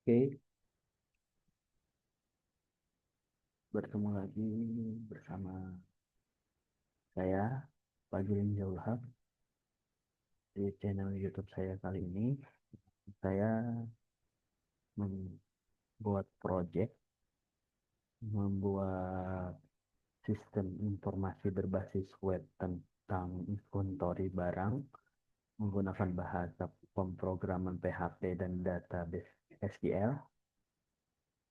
Oke, bertemu lagi bersama saya, Fajrin Jaulhaq, di channel YouTube saya kali ini. Saya membuat project, membuat sistem informasi berbasis web tentang inventory barang menggunakan bahasa pemrograman PHP dan database SQL.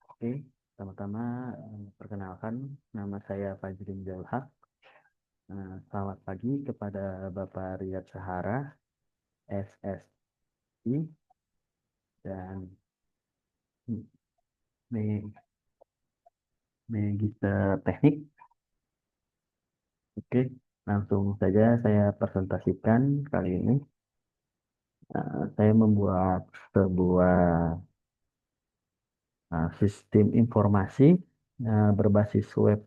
Oke, pertama-tama perkenalkan, nama saya Fajrin Jaulhaq. Selamat pagi kepada Bapak Riyad Sahara, SSI, dan Magister Teknik. Oke, langsung saja saya presentasikan kali ini. Saya membuat sebuah sistem informasi berbasis web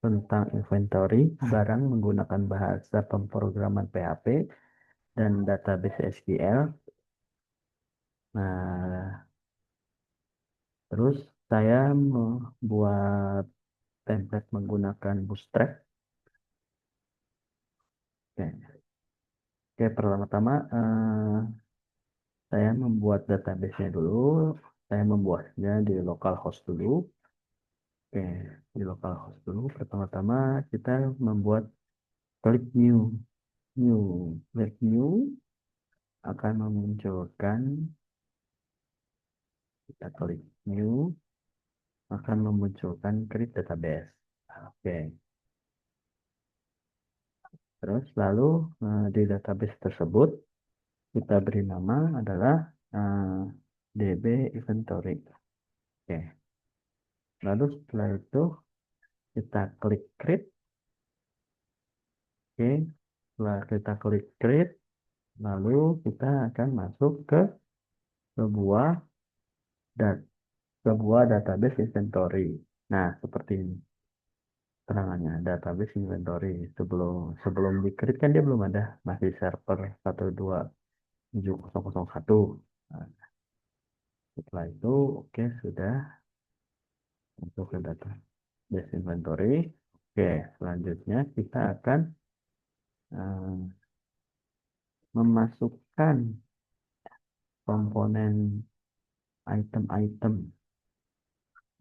tentang inventory barang menggunakan bahasa pemrograman PHP dan database SQL. Nah, terus saya membuat template menggunakan Bootstrap. Oke, Oke, pertama-tama saya membuat database-nya dulu. Saya membuatnya di localhost dulu. Oke, di localhost dulu. Pertama-tama kita membuat klik new. New. Klik new akan memunculkan, kita klik new, akan memunculkan create database. Oke, terus lalu di database tersebut kita beri nama adalah eh, DB inventory. Oke, lalu setelah itu kita klik create. Oke, setelah kita klik create, lalu kita akan masuk ke sebuah dat sebuah database inventory. Nah, seperti ini terangannya, database inventory. Sebelum sebelum di create kan dia belum ada, masih server 127.0.1. Nah, setelah itu oke, sudah masuk ke database inventory. Oke, selanjutnya kita akan eh, memasukkan komponen item-item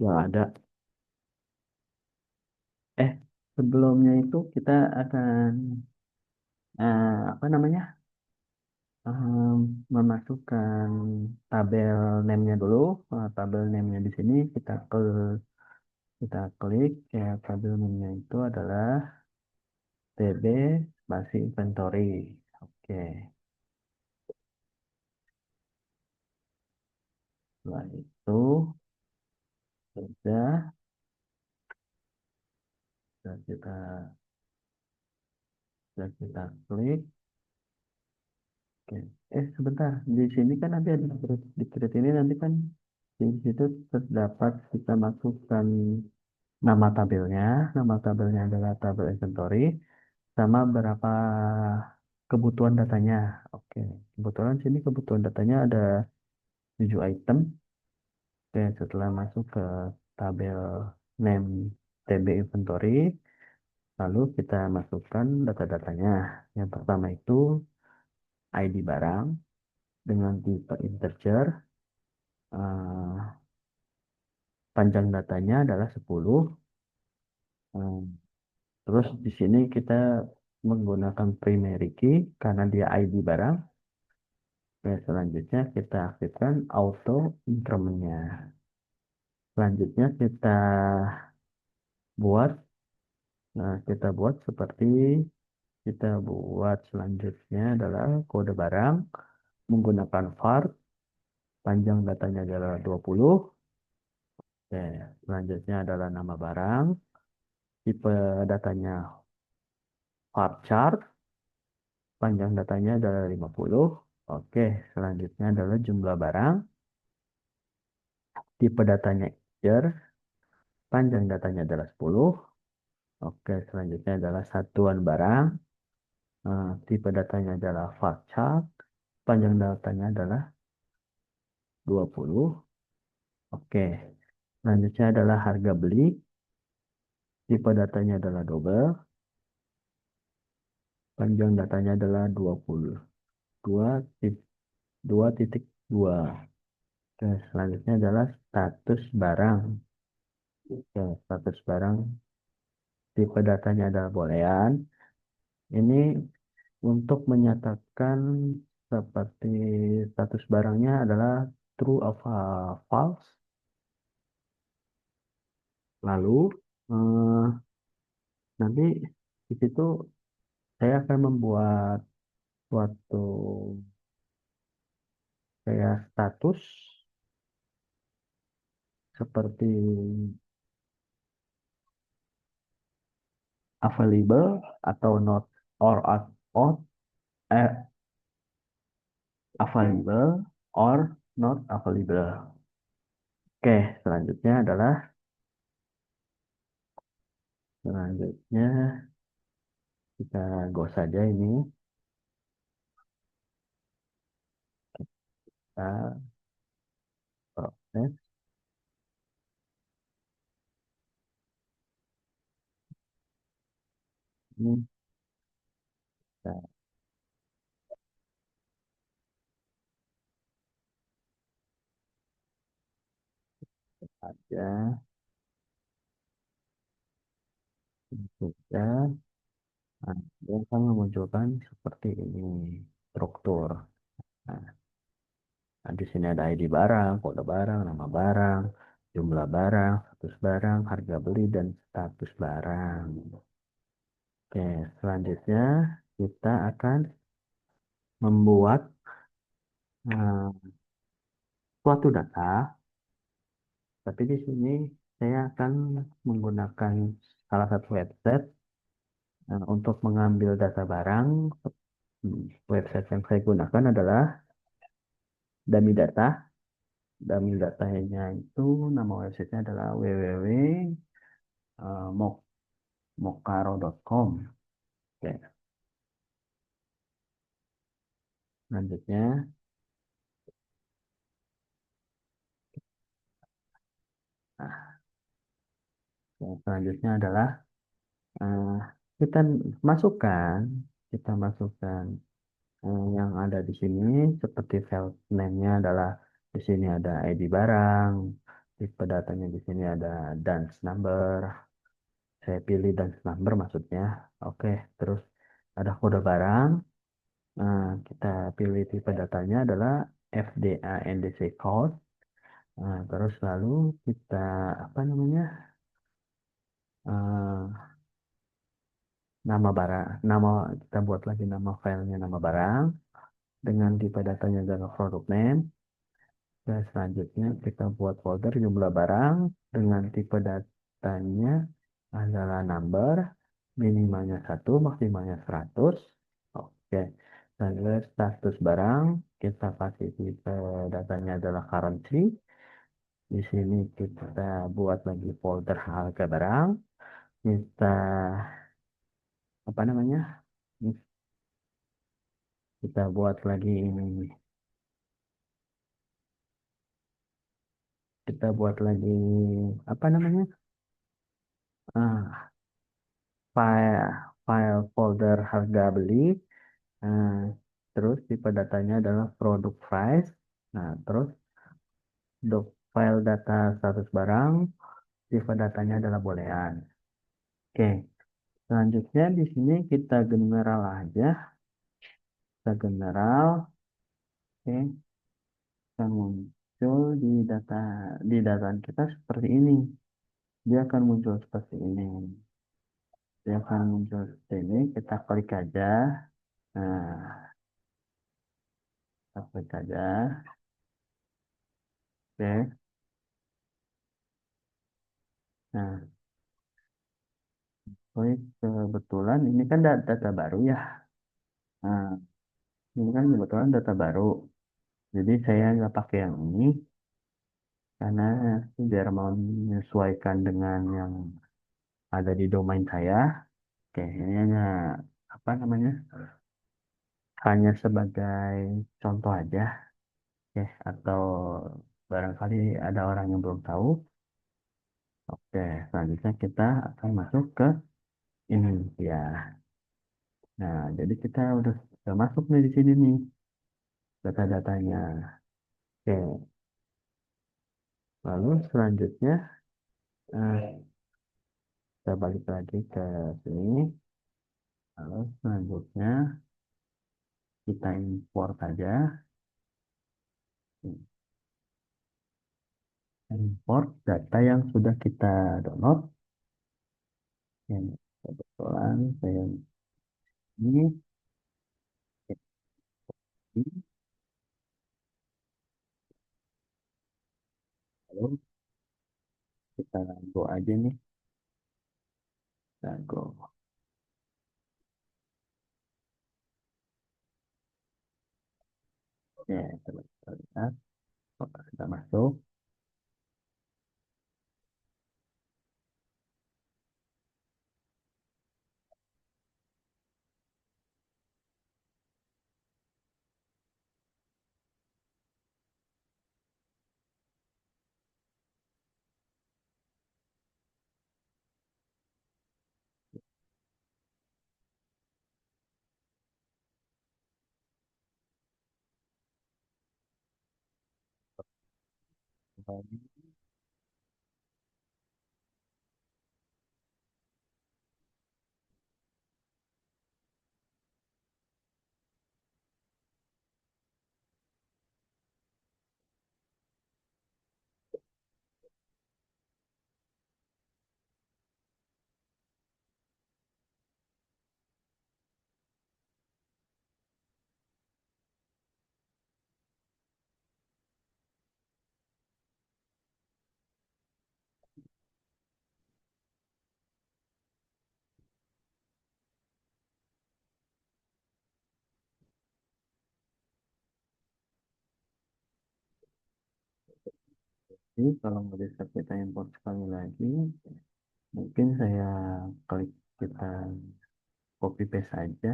yang ada. Eh, sebelumnya itu kita akan apa namanya? Memasukkan tabel name-nya dulu. Tabel name-nya di sini kita klik ya, tabel name-nya itu adalah TB spasi inventory. Oke, setelah itu sudah sudah kita sudah kita klik. Oke. Sebentar, di sini kan nanti ada di create ini nanti kan di situ terdapat kita masukkan nama tabelnya. Nama tabelnya adalah tabel inventory sama berapa kebutuhan datanya. Oke, kebetulan sini kebutuhan datanya ada 7 item. Oke, setelah masuk ke tabel name TB inventory, lalu kita masukkan data-datanya. Yang pertama itu ID barang dengan tipe integer. eh, Panjang datanya adalah 10. eh, Terus di sini kita menggunakan primary key karena dia ID barang. Selanjutnya kita aktifkan auto increment-nya. Selanjutnya buat, kita buat seperti kita buat selanjutnya adalah kode barang menggunakan var, panjang datanya adalah 20. Oke, selanjutnya adalah nama barang, tipe datanya varchar, panjang datanya adalah 50. Oke, selanjutnya adalah jumlah barang, tipe datanya integer, panjang datanya adalah 10. Oke, selanjutnya adalah satuan barang. Tipe datanya adalah varchar, panjang datanya adalah 20. Oke. Selanjutnya adalah harga beli. Tipe datanya adalah double. Panjang datanya adalah 22 2.2. Oke, selanjutnya adalah status barang. Oke, status barang. Tipe datanya adalah boolean. Ini untuk menyatakan seperti status barangnya adalah true apa false. Lalu eh, nanti di situ saya akan membuat suatu kayak status seperti available atau not or eh, available or not available. Oke, selanjutnya kita go saja ini. Kita proses ini kita aja sudah. Nah, dia akan memunculkan seperti ini struktur. Nah, di sini ada ID barang, kode barang, nama barang, jumlah barang, status barang, harga beli, dan status barang. Oke, selanjutnya kita akan membuat suatu data, tapi di sini saya akan menggunakan salah satu website untuk mengambil data barang. Website yang saya gunakan adalah Dummy Data. Dummy Datanya itu nama websitenya adalah www.mokaro.com. Oke, selanjutnya, nah, selanjutnya adalah eh, kita masukkan, kita masukkan yang ada di sini seperti file name-nya adalah di sini ada ID barang, tipe datanya di sini ada dance number. Saya pilih dance number maksudnya. Oke, terus ada kode barang. Nah, kita pilih tipe datanya adalah FDA NDC code. Nah, terus lalu kita apa namanya? eh, nama barang, nama kita buat lagi nama filenya nama barang dengan tipe datanya adalah product name. Dan selanjutnya kita buat folder jumlah barang dengan tipe datanya adalah number, minimalnya 1, maksimalnya 100. Oke. Dan status barang, kita kasih tipe datanya adalah currency. Di sini kita buat lagi folder harga barang. Kita, apa namanya? Kita buat lagi ini. Kita buat lagi, apa namanya? Ah, file file folder harga beli. Nah, terus tipe datanya adalah product price. Nah, terus file data status barang, tipe datanya adalah boolean. Oke, selanjutnya di sini kita general aja. Kita general, oke, akan muncul di data kita seperti ini. Dia akan muncul seperti ini. Dia akan muncul seperti ini. Kita klik aja. Nah, kita klik aja. Oke. Nah, klik kebetulan ini kan data baru ya. Nah, ini kan kebetulan data baru. Jadi saya nggak pakai yang ini karena biar mau menyesuaikan dengan yang ada di domain saya. Oke, ini hanya apa namanya? Hanya sebagai contoh aja. Oke, atau barangkali ada orang yang belum tahu. Oke, selanjutnya kita akan masuk ke ini ya. Nah, jadi kita udah masuk nih di sini nih data-datanya. Oke, lalu selanjutnya eh, kita balik lagi ke sini. Lalu selanjutnya kita import aja. Import data yang sudah kita download. Yang kebetulan saya ini lalu kita go aja nih. Kita go. Ya, coba kita lihat. Apakah sudah masuk? Jadi kalau mau bisa kita import sekali lagi, mungkin saya klik kita copy paste aja.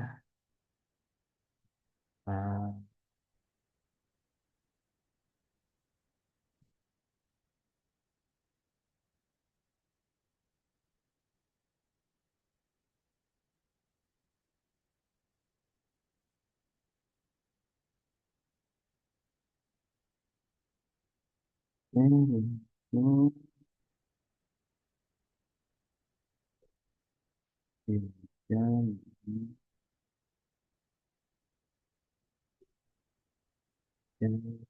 Nah, ini ini ini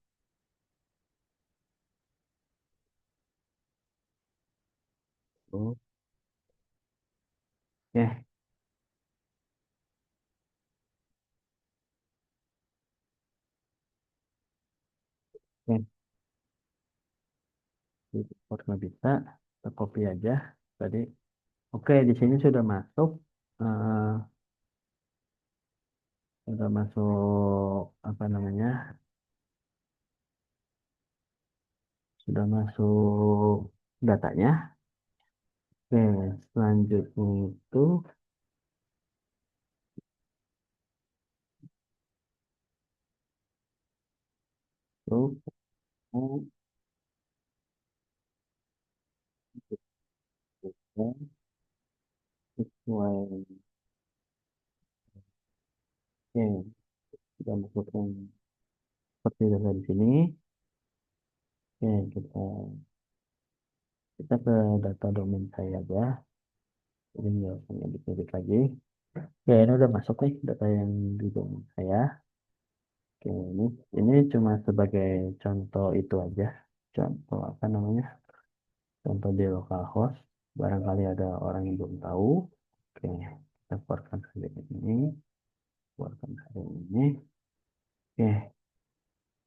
oh, ya, ya, import nggak bisa, kita copy aja. Tadi, oke, di sini sudah masuk, eh, sudah masuk apa namanya? Sudah masuk datanya. Oke, selanjutnya itu, tuh, oh, oke, sesuai, oke, sudah masukkan seperti data di sini. Oke, kita ke data domain saya aja. Ini nggak usah edit lagi. Ya, ini udah masuk nih data yang di domain saya. Oke, ini cuma sebagai contoh itu aja. Contoh apa namanya? Contoh di localhost. Barangkali ada orang yang belum tahu. Oke, kita keluarkan saja ini. Keluarkan saja ini. Oke,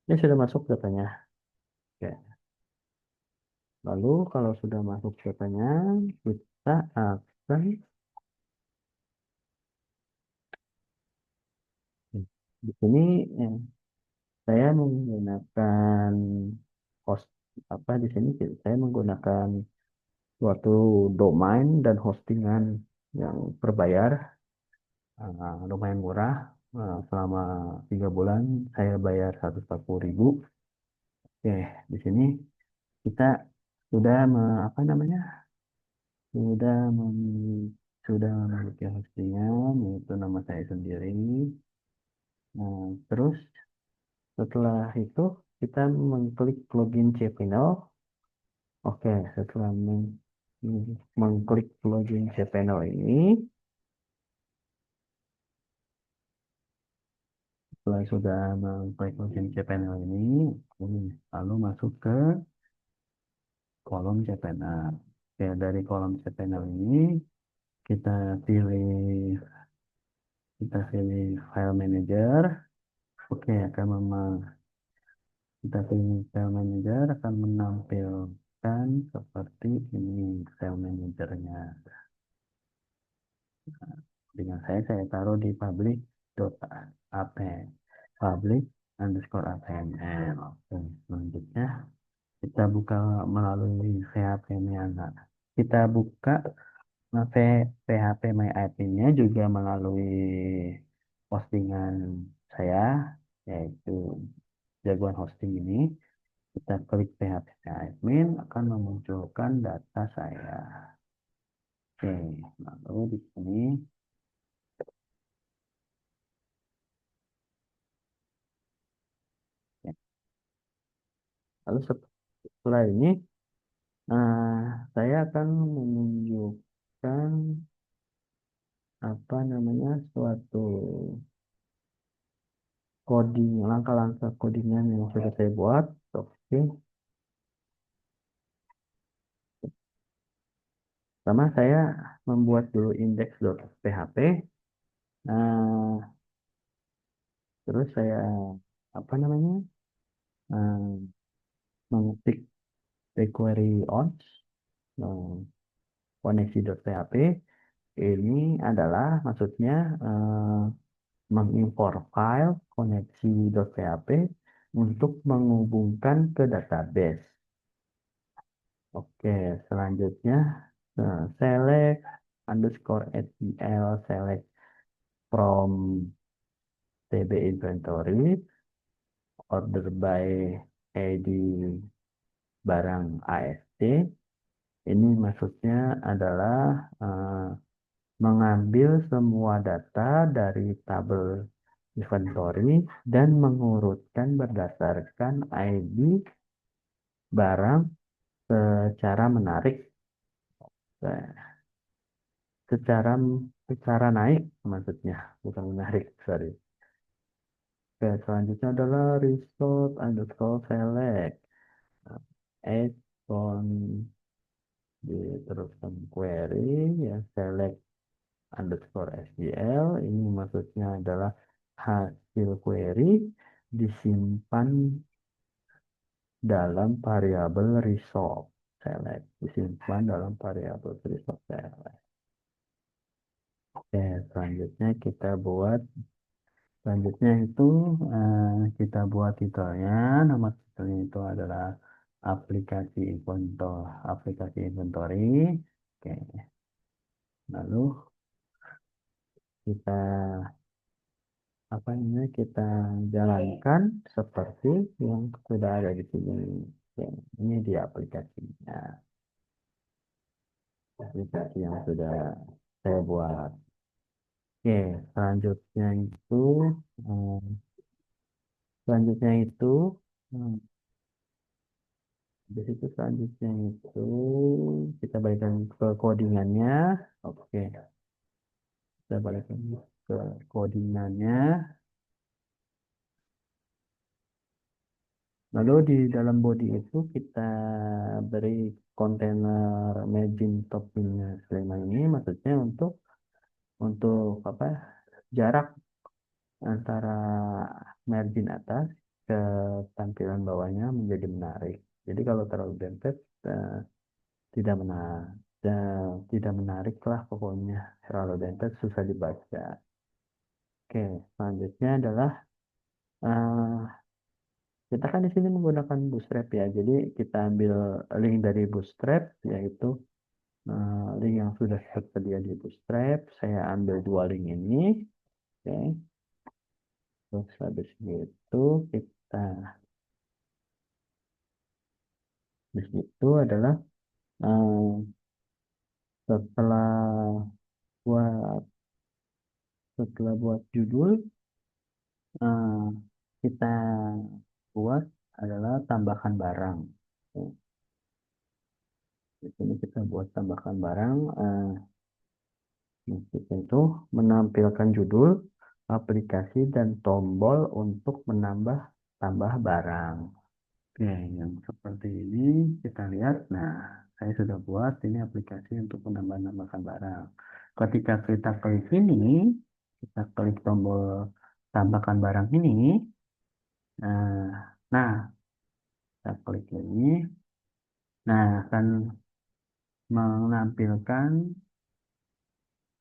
ini sudah masuk datanya. Oke, lalu kalau sudah masuk datanya, kita akan di sini eh, saya menggunakan host apa di sini saya menggunakan suatu domain dan hostingan yang berbayar, lumayan murah. Selama 3 bulan saya bayar 140.000. Oke, di sini kita sudah apa namanya? Sudah sudah memiliki hostingan yaitu nama saya sendiri. Nah, terus setelah itu kita mengklik login cPanel. Oke, setelah mengklik login cPanel ini, setelah sudah mengklik login cPanel ini lalu masuk ke kolom cPanel. Oke, dari kolom cPanel ini kita pilih kita pilih file manager. Oke, akan kita pilih file manager akan menampilkan seperti ini file manajernya. Dengan saya taruh di public.ap public underscore apml. Oke, selanjutnya kita buka melalui PHP Myanmar. Kita buka PHP My IP-nya juga melalui postingan saya, yaitu jagoan hosting ini. Kita klik PHP admin akan memunculkan data saya. Oke, lalu di sini, ya. Lalu setelah ini, saya akan menunjukkan apa namanya suatu coding, langkah-langkah codingan yang sudah saya buat. Oke, pertama saya membuat dulu index.php. Nah, terus saya apa namanya mengetik jQuery on koneksi.php. Ini adalah maksudnya mengimpor file koneksi.php untuk menghubungkan ke database. Oke, selanjutnya select underscore SQL select from TB inventory order by ID barang AST. Ini maksudnya adalah mengambil semua data dari tabel inventory dan mengurutkan berdasarkan ID barang secara menarik, eh, secara secara naik maksudnya, bukan menarik, sorry. Oke, selanjutnya adalah result underscore select add on diteruskan query ya select underscore SQL. Ini maksudnya adalah hasil query disimpan dalam variabel result select, disimpan dalam variabel result select. Oke, selanjutnya itu kita buat titelnya. Nama titelnya itu adalah aplikasi inventory. Oke, lalu kita apa namanya kita jalankan seperti yang sudah ada di sini. Oke, ini dia aplikasinya, aplikasi yang sudah saya buat. Oke, selanjutnya itu eh, selanjutnya itu hmm, Habis itu selanjutnya itu kita balikkan ke codingannya. Oke, kita balikkan ke codingannya. Lalu di dalam body itu kita beri kontainer margin toppingnya selama ini, maksudnya untuk apa? Jarak antara margin atas ke tampilan bawahnya menjadi menarik. Jadi kalau terlalu dempet tidak menarik, tidak menarik lah pokoknya. Terlalu dempet susah dibaca. Oke, selanjutnya adalah eh, kita kan di sini menggunakan Bootstrap ya. Jadi kita ambil link dari Bootstrap, yaitu link yang sudah tersedia di Bootstrap. Saya ambil dua link ini. Oke, terus habis itu kita itu adalah eh, setelah buat judul, eh, kita buat adalah tambahkan barang. Ya, di sini kita buat tambahkan barang. Kita itu menampilkan judul, aplikasi, dan tombol untuk tambah barang. Oke, yang seperti ini kita lihat. Nah, saya sudah buat ini aplikasi untuk menambahkan barang. Ketika kita klik ini, kita klik tombol tambahkan barang ini. Nah, kita klik ini. Nah, menampilkan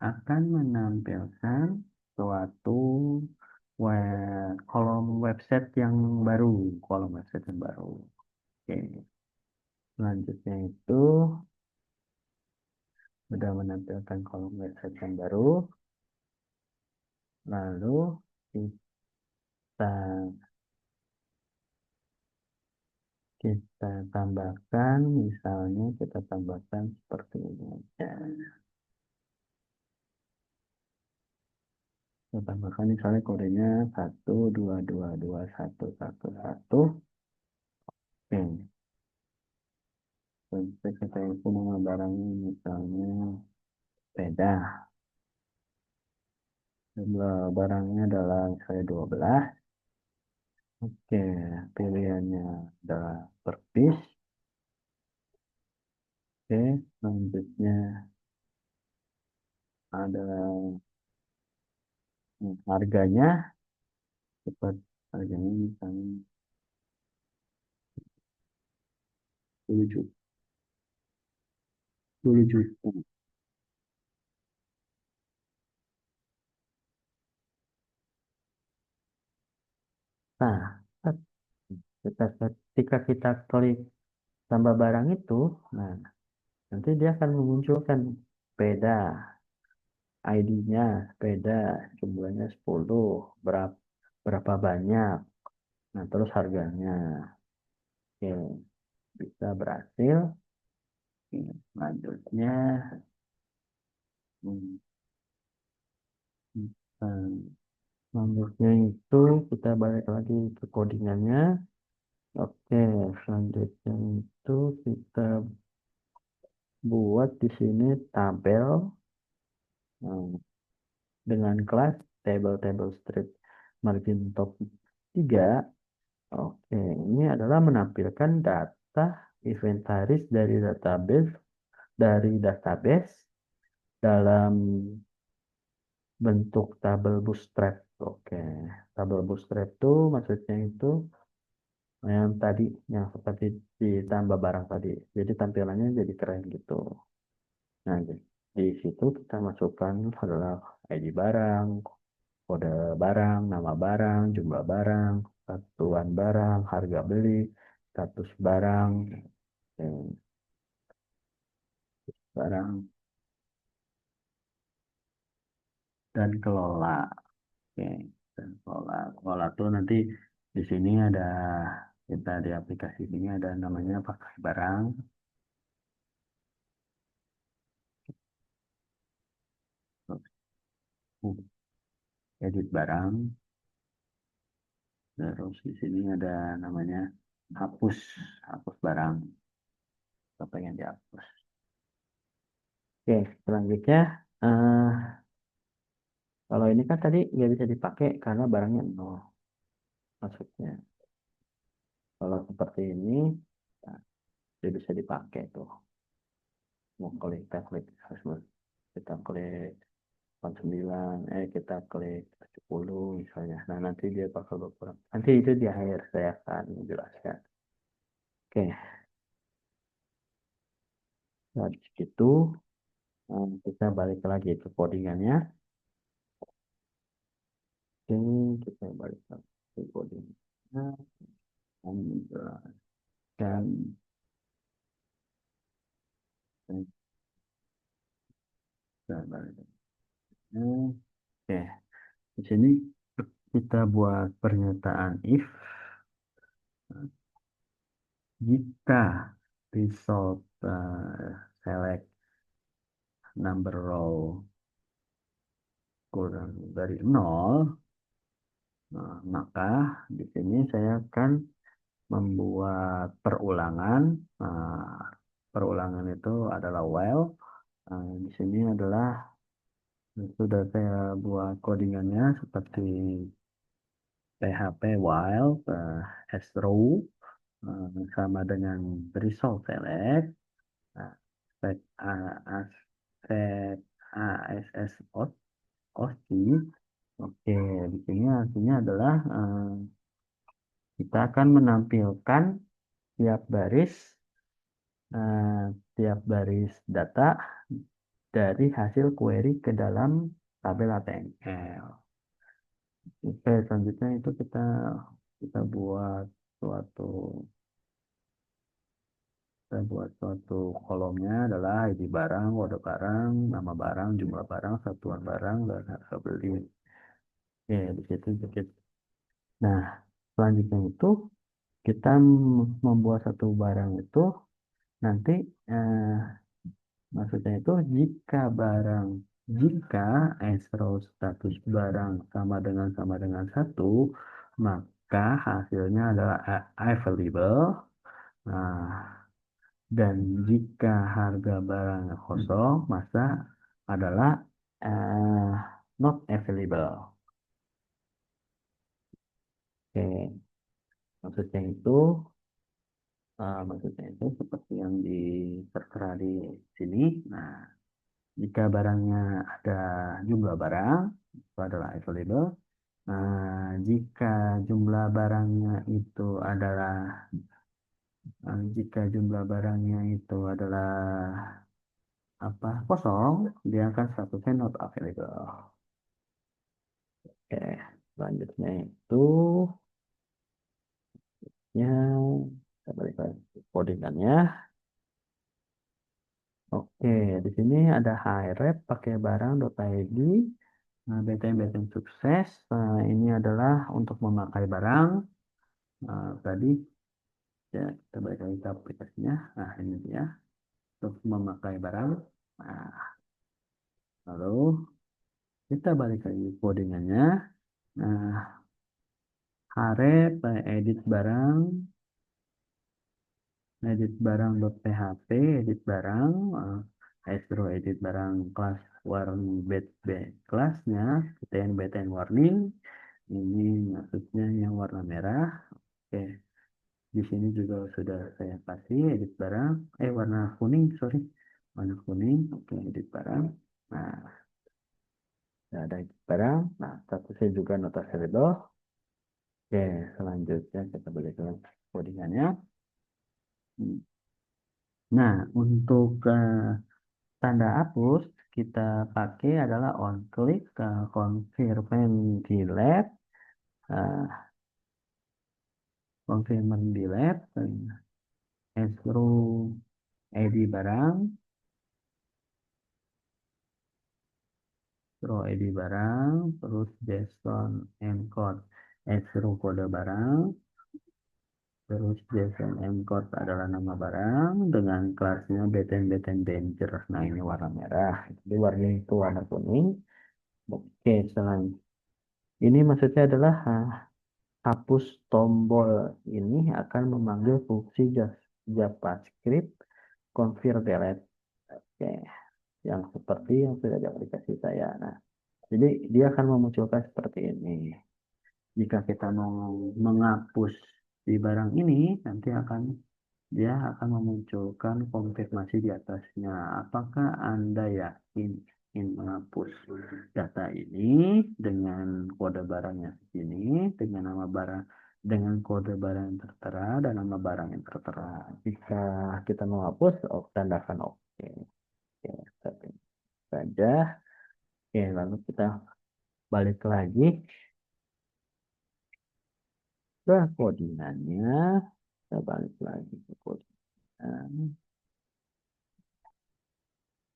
akan menampilkan suatu kolom website yang baru, kolom website yang baru. Oke, selanjutnya itu sudah menampilkan kolom website yang baru. Lalu kita kita tambahkan, misalnya kita tambahkan seperti ini aja. Kita tambahkan misalnya kodenya 1222111. Oke. Sampai kita isi nama barangnya misalnya sepeda. Jumlah barangnya adalah misalnya 12. Oke, pilihannya adalah per piece. Oke, selanjutnya adalah harganya. Cepat harganya misalnya 10 juta. 10 juta. Nah, ketika kita klik tambah barang itu, nah nanti dia akan memunculkan sepeda, ID-nya sepeda, jumlahnya 10, berapa berapa banyak, nah terus harganya. Oke, bisa berhasil. Oke, selanjutnya hmm, hmm, selanjutnya itu kita balik lagi ke codingannya. Oke, selanjutnya itu kita buat di sini tabel hmm, dengan kelas table strip margin top 3. Oke, ini adalah menampilkan data inventaris dari database dalam bentuk tabel bootstrap. Oke, tabel bootstrap itu maksudnya itu yang tadi, yang seperti ditambah barang tadi. Jadi tampilannya jadi keren gitu. Nah, di situ kita masukkan adalah ID barang, kode barang, nama barang, jumlah barang, satuan barang, harga beli, status barang, eh, barang, dan kelola. Oke, dan kelola. Kelola tuh nanti di sini ada, kita di aplikasi ini ada namanya pakai barang, edit barang, terus di sini ada namanya hapus, hapus barang, apa yang dihapus. Oke, selanjutnya eh, kalau ini kan tadi nggak bisa dipakai karena barangnya nol, maksudnya. Kalau seperti ini, nah, dia bisa dipakai tuh. Mau klik, kita klik, kita klik 9, kita klik 70 misalnya. Nah, nanti dia bakal berkurang. Nanti itu di akhir saya akan menjelaskan. Oke, nah di situ kita balik lagi ke codingannya. Oke, kita balik lagi ke codingannya. Dan menjelaskan. Kita balik lagi. Oke, di sini kita buat pernyataan if jika result select number row kurang dari 0. Nah, maka di sini saya akan membuat perulangan. Nah, perulangan itu adalah while. Di sini adalah sudah saya buat codingannya seperti PHP while as row sama dengan result select. Nah, set set ASS OC. Oke, di sini artinya adalah kita akan menampilkan tiap baris eh, tiap baris data dari hasil query ke dalam tabel HTML. Oke, selanjutnya itu kita kita buat suatu suatu kolomnya adalah ID barang, kode barang, nama barang, jumlah barang, satuan barang, dan harga beli. Oke, di situ dikit. Nah, selanjutnya itu kita membuat satu barang itu nanti eh, maksudnya itu jika escrow status barang sama dengan satu, maka hasilnya adalah available. Nah, dan jika harga barangnya kosong, maka adalah eh, not available. Oke, maksudnya itu seperti yang tertera di sini. Nah, jika barangnya ada jumlah barang, itu adalah available. Nah, jika jumlah barangnya itu adalah apa kosong, dia akan statusnya not available. Oke, selanjutnya itu ya kita balik lagi ke codingannya. Oke, di sini ada high rep pakai barang.id. Nah, BTN sukses. Nah, ini adalah untuk memakai barang. Nah, tadi ya kita balik lagi ke aplikasinya. Nah, ini dia untuk memakai barang. Nah, lalu kita balik lagi ke codingannya. Nah, harep edit barang.php, edit barang, edit barang kelas warning kelasnya, BTN warning. Ini maksudnya yang warna merah. Oke, di sini juga sudah saya kasih edit barang, warna kuning, sorry, warna kuning. Oke, edit barang. Nah, ada edit barang. Nah, statusnya juga notasi label. Oke, selanjutnya kita balik ke codingannya. Nah, untuk tanda hapus kita pakai adalah on click confirm delete uh, confirm delete through ID barang terus JSON encode through kode barang terus JSON encode adalah nama barang dengan kelasnya btn danger. Nah, ini warna merah, jadi warna itu warna kuning. Oke, selain ini maksudnya adalah hapus tombol ini akan memanggil fungsi JavaScript confirm delete. Oke, yang seperti yang sudah di aplikasi saya. Nah, jadi dia akan memunculkan seperti ini. Jika kita mau menghapus di barang ini, nanti dia akan memunculkan konfirmasi di atasnya. Apakah Anda yakin ingin menghapus data ini dengan kode barangnya segini, dengan nama barang, dengan kode barang yang tertera dan nama barang yang tertera. Jika kita mau hapus, tandakan oke. Oke, seperti ini saja. Oke, lalu kita balik lagi ke codingannya. Kita balik lagi ke codingan.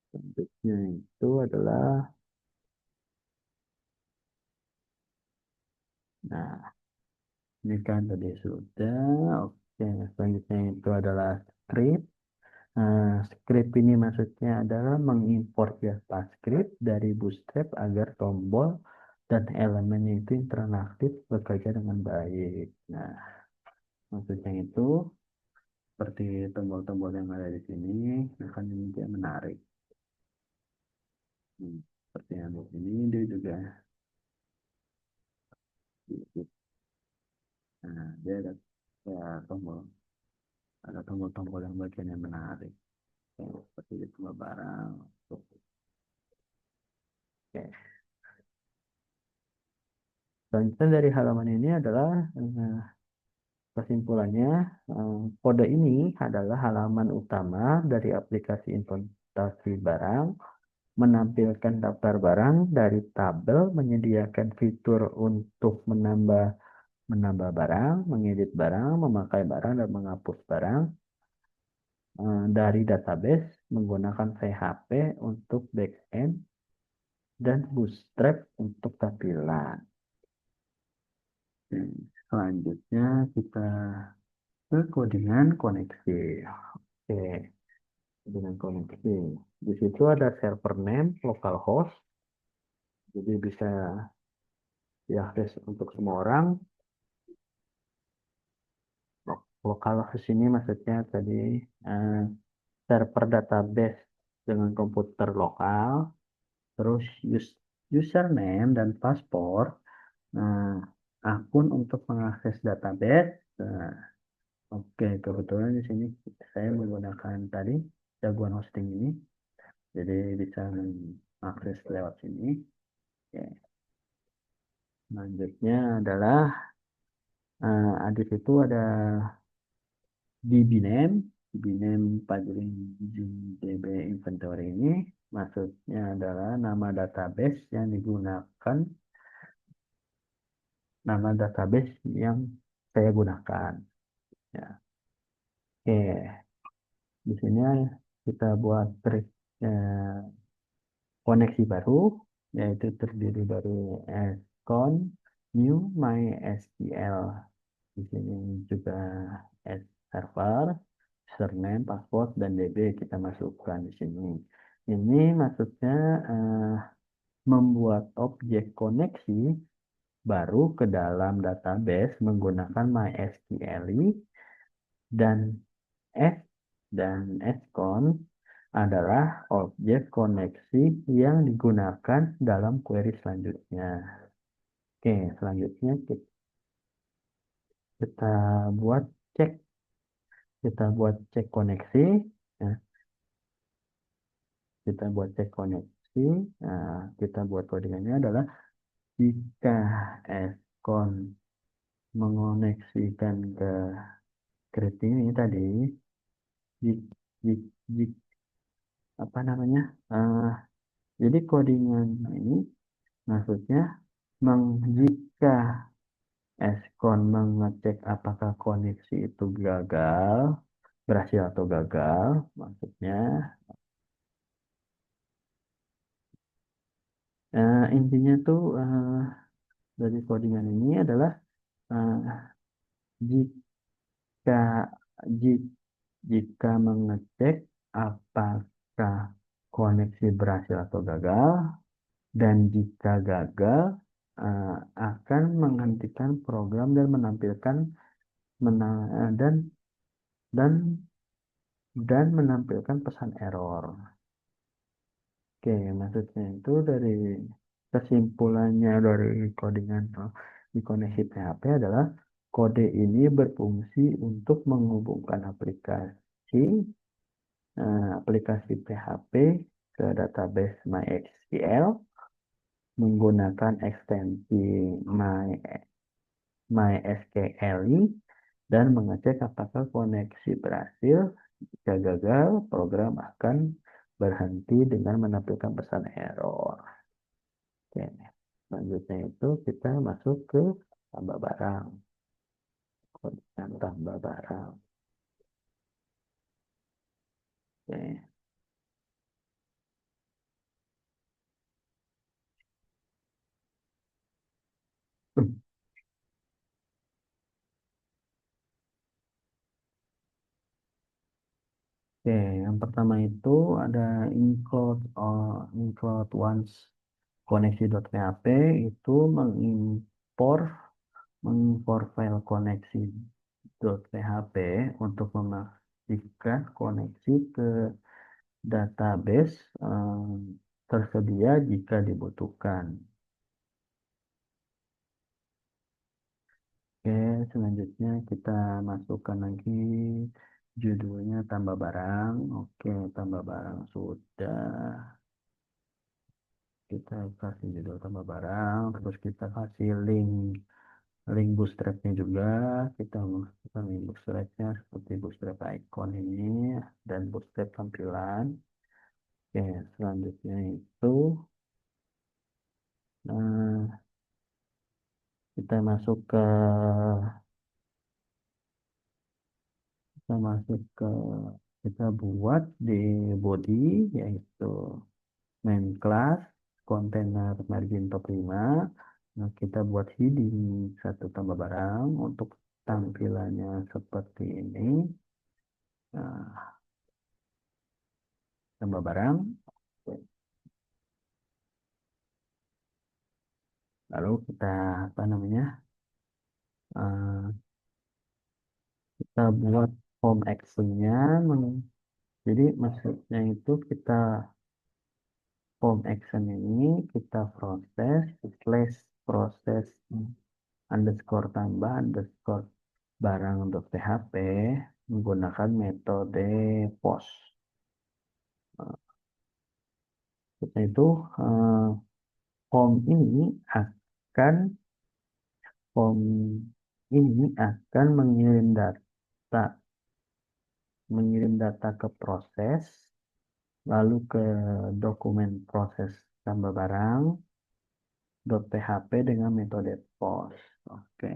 Bentuknya itu adalah, nah, ini kan tadi sudah. Oke, selanjutnya itu adalah script. Script ini maksudnya adalah mengimport JavaScript dari Bootstrap agar tombol dan elemennya itu interaktif bekerja dengan baik. Nah, maksudnya itu seperti tombol-tombol yang ada di sini, akan ini dia menarik. Seperti yang di sini dia juga, nah dia ada ya, tombol, ada tombol-tombol yang bagian yang menarik. Ya, seperti di tombol barang. Oke. Selanjutnya dari halaman ini adalah kesimpulannya, kode ini adalah halaman utama dari aplikasi inventasi barang, menampilkan daftar barang dari tabel, menyediakan fitur untuk menambah barang, mengedit barang, memakai barang, dan menghapus barang dari database menggunakan PHP untuk backend dan Bootstrap untuk tampilan. Selanjutnya kita ke codingan koneksi. Oke, dengan koneksi. Di situ ada server name, localhost, jadi bisa diakses untuk semua orang. Localhost ini maksudnya tadi eh, server database dengan komputer lokal, terus username dan password, nah, akun untuk mengakses database. Nah, oke, kebetulan di sini saya menggunakan tadi jagoan hosting ini, jadi bisa mengakses lewat sini. Oke. Selanjutnya adalah di situ ada dbname, dbname Pageling DB inventory ini maksudnya adalah nama database yang digunakan, nama database yang saya gunakan. Ya. Oke, di sini kita buat koneksi baru, yaitu terdiri dari account new MySQL. Di sini juga server, username, password, dan DB kita masukkan di sini. Ini maksudnya membuat objek koneksi baru ke dalam database menggunakan MySQL dan S dan SCON adalah objek koneksi yang digunakan dalam query selanjutnya. Oke, selanjutnya kita buat cek kita buat cek koneksi. Ya, kita buat cek koneksi. Nah, kita buat codingannya adalah jika SCON mengoneksikan ke grid ini tadi, jik, apa namanya? Jadi codingan ini maksudnya jika SCON mengecek apakah koneksi itu berhasil atau gagal, maksudnya intinya tuh dari codingan ini adalah uh, jika ji- jika mengecek apakah koneksi berhasil atau gagal, dan jika gagal akan menghentikan program dan menampilkan mena- eh, dan dan menampilkan pesan error. Oke, maksudnya itu dari kesimpulannya dari codingan di koneksi PHP adalah kode ini berfungsi untuk menghubungkan aplikasi PHP ke database MySQL menggunakan ekstensi MySQL dan mengecek apakah koneksi berhasil. Jika gagal, program akan berhenti dengan menampilkan pesan error. Oke, selanjutnya itu kita masuk ke tambah barang. Kodikan tambah barang. Oke. Oke, yang pertama itu ada include once koneksi.php itu mengimpor file koneksi.php untuk memastikan koneksi ke database tersedia jika dibutuhkan. Oke, selanjutnya kita masukkan lagi judulnya tambah barang. Oke, tambah barang sudah. Kita kasih judul tambah barang, terus kita kasih link bootstrapnya juga. Kita masukkan link bootstrapnya seperti bootstrap icon ini dan bootstrap tampilan. Oke, selanjutnya itu nah, kita masuk ke kita masuk ke kita buat di body yaitu main class container margin top 5. Nah, kita buat heading satu tambah barang untuk tampilannya seperti ini. Nah, tambah barang. Lalu kita apa namanya? eh, kita buat home actionnya. Jadi maksudnya itu kita home action ini kita proses slash proses underscore tambah underscore barang untuk PHP menggunakan metode post. Setelah itu form ini akan form ini akan mengirim data ke proses, lalu ke dokumen proses tambah barang .php dengan metode post. Oke.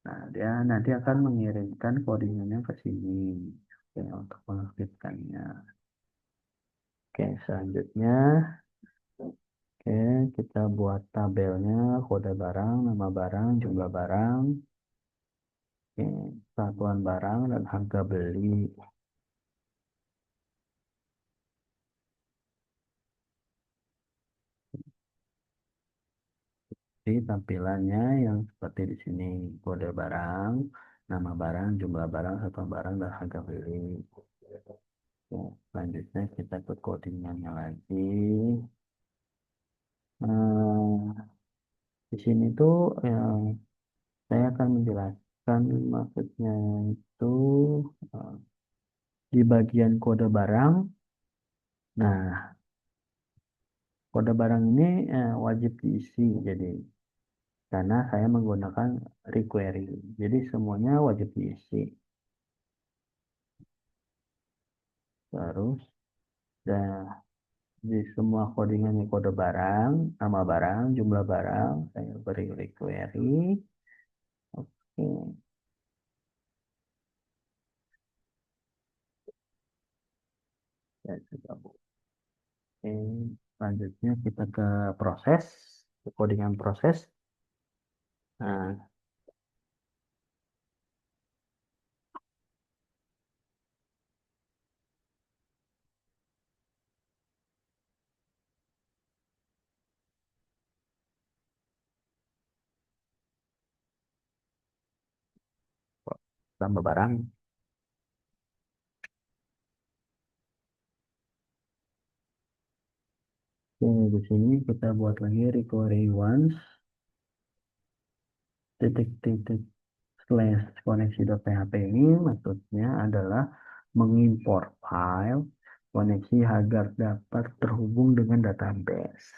Nah, dia nanti akan mengirimkan codingannya ke sini. Oke, untuk mengaktifkannya. Oke, selanjutnya oke, kita buat tabelnya, kode barang, nama barang, jumlah barang, oke, satuan barang, dan harga beli. Jadi tampilannya yang seperti di sini, kode barang, nama barang, jumlah barang, satuan barang, dan harga beli. Oke, selanjutnya kita ke codingannya lagi. Nah, di sini tuh saya akan menjelaskan maksudnya itu eh, di bagian kode barang. Nah, kode barang ini wajib diisi, jadi karena saya menggunakan requery, jadi semuanya wajib diisi. Terus, dan di semua codingan ini kode barang, nama barang, jumlah barang, saya beri requery. Oke, ya sudah. Oke, selanjutnya kita ke proses, ke codingan proses. Nah, tambah barang. Oke, di sini kita buat lagi recovery once titik-titik slash koneksi.php ini maksudnya adalah mengimpor file koneksi agar dapat terhubung dengan database.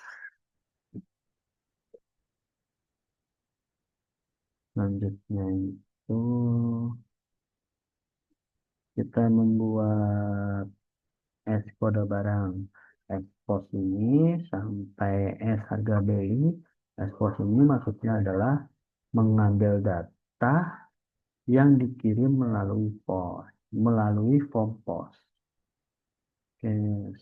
Selanjutnya itu kita membuat S kode barang export ini sampai S harga beli. Export ini maksudnya adalah mengambil data yang dikirim melalui form post. Oke,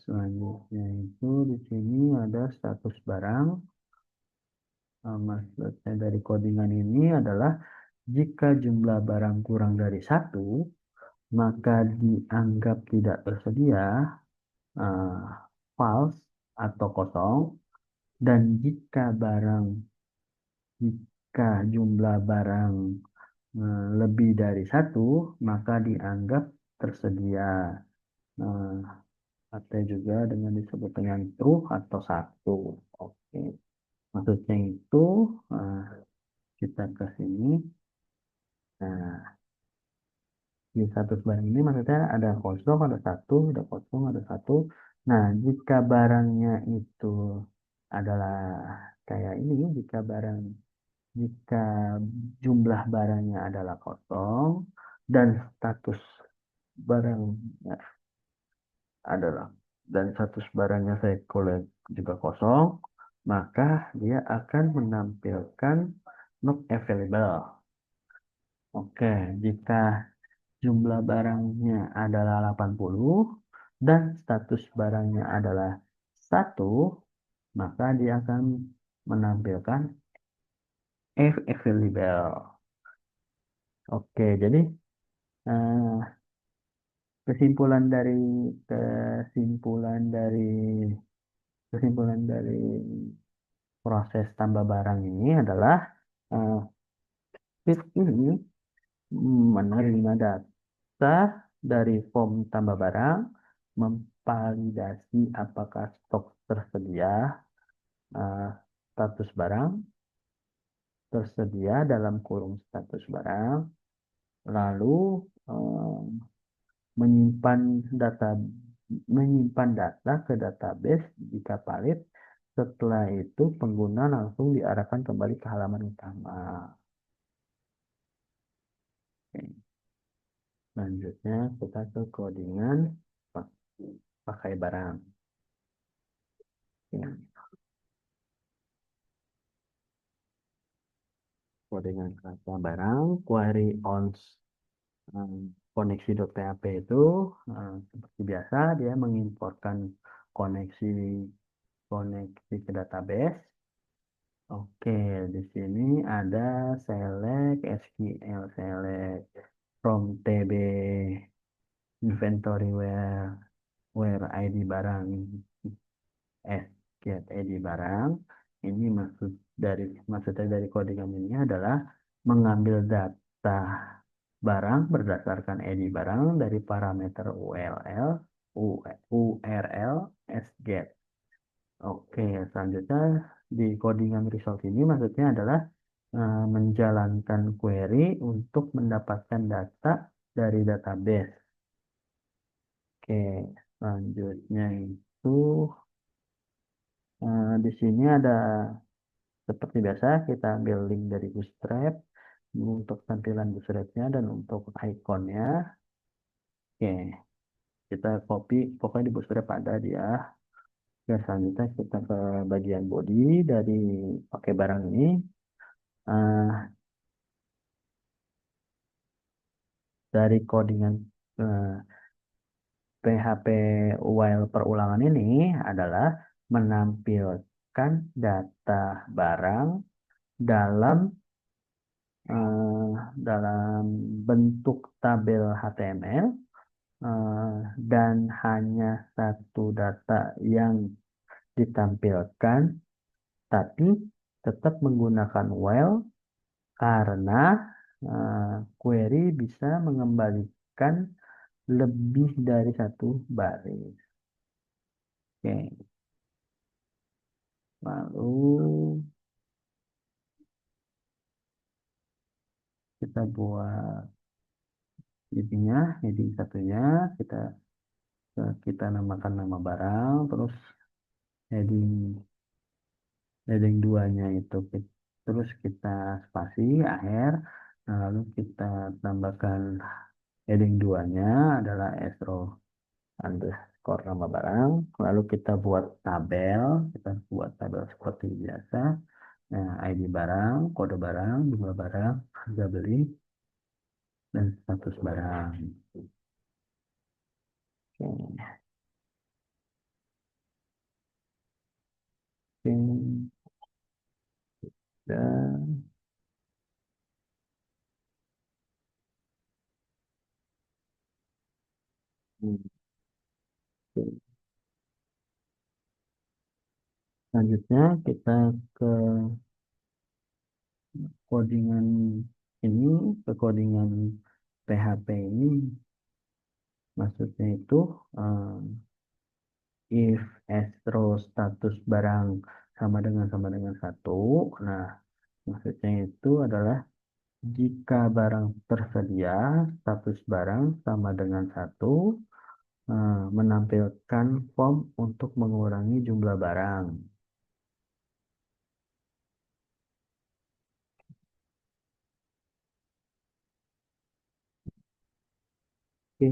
selanjutnya itu di sini ada status barang. Maksudnya dari codingan ini adalah jika jumlah barang kurang dari satu, maka dianggap tidak tersedia, eh, false atau kosong. Dan jika jumlah barang lebih dari satu, maka dianggap tersedia. Nah, atau juga dengan disebut dengan true atau satu. Oke, maksudnya itu eh, kita ke sini. Nah, di satu barang ini maksudnya ada kosong, ada satu, ada kosong, ada satu. Nah, jika barangnya itu adalah kayak ini, jika jumlah barangnya adalah kosong dan status barangnya adalah status barangnya saya collect juga kosong, maka dia akan menampilkan not available. Oke, jika jumlah barangnya adalah 80 dan status barangnya adalah satu, maka dia akan menampilkan if available. Oke, jadi eh, kesimpulan dari kesimpulan dari proses tambah barang ini adalah eh, Swift ini menerima data dari form tambah barang, memvalidasi apakah stok tersedia, eh, status barang tersedia dalam kurung status barang, lalu eh, menyimpan data menyimpan data ke database jika valid. Setelah itu pengguna langsung diarahkan kembali ke halaman utama. Oke. Selanjutnya kita ke codingan pakai barang. Ya, codingan pakai barang, query on koneksi.php itu seperti biasa dia mengimportkan koneksi koneksi ke database. Oke, di sini ada select SQL select from TB inventory where ID barang get ID barang. Ini maksudnya dari codingan ini adalah mengambil data barang berdasarkan ID barang dari parameter URL sget. Oke, selanjutnya di codingan result ini maksudnya adalah menjalankan query untuk mendapatkan data dari database. Oke, selanjutnya itu di sini ada seperti biasa kita ambil link dari Bootstrap untuk tampilan Bootstrapnya dan untuk ikonnya. Oke, kita copy, pokoknya di Bootstrap ada dia. Oke, selanjutnya kita ke bagian body dari pakai barang ini. Eh, dari codingan eh, PHP while perulangan ini adalah menampilkan data barang dalam dalam bentuk tabel HTML, dan hanya satu data yang ditampilkan, tapi tetap menggunakan while karena query bisa mengembalikan lebih dari satu baris. Oke, lalu kita buat heading satunya kita kita namakan nama barang, terus heading heading duanya itu terus kita spasi akhir. Nah, lalu kita tambahkan heading duanya adalah esro underscore nama barang. Lalu kita buat tabel seperti biasa. Nah, ID barang, kode barang, jumlah barang, harga beli, dan status barang. Oke. Oke. Dan Hmm. Selanjutnya kita ke codingan ini, ke codingan PHP ini, maksudnya itu eh, if astro status barang sama dengan satu. Nah, maksudnya itu adalah jika barang tersedia, status barang sama dengan satu, menampilkan form untuk mengurangi jumlah barang. Oke,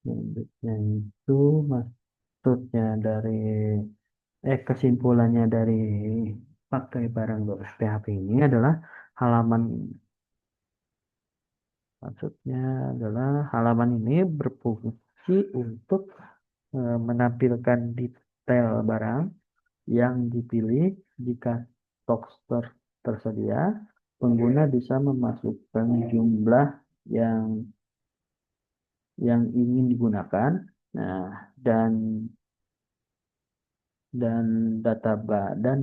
selanjutnya itu maksudnya dari kesimpulannya dari pakai barang PHP ini adalah halaman maksudnya adalah halaman ini berfungsi untuk menampilkan detail barang yang dipilih. Jika stok tersedia, pengguna bisa memasukkan jumlah yang ingin digunakan. Nah, dan dan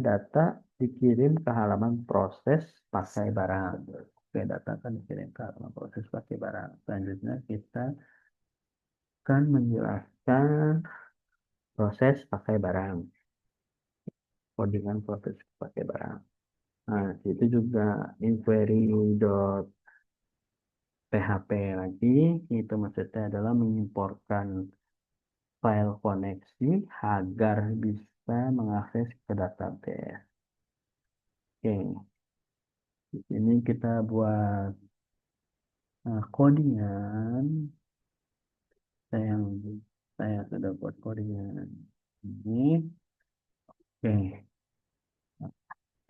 data dikirim ke halaman proses pakai barang. Oke, data akan dikirim ke halaman proses pakai barang. Selanjutnya kita akan menjelaskan proses pakai barang, codingan proses pakai barang. Nah, itu juga inquiry.php lagi, itu maksudnya adalah mengimporkan file koneksi agar bisa mengakses ke database. Oke, di sini kita buat codingan. Saya yang saya sudah buat codingan ini. Oke,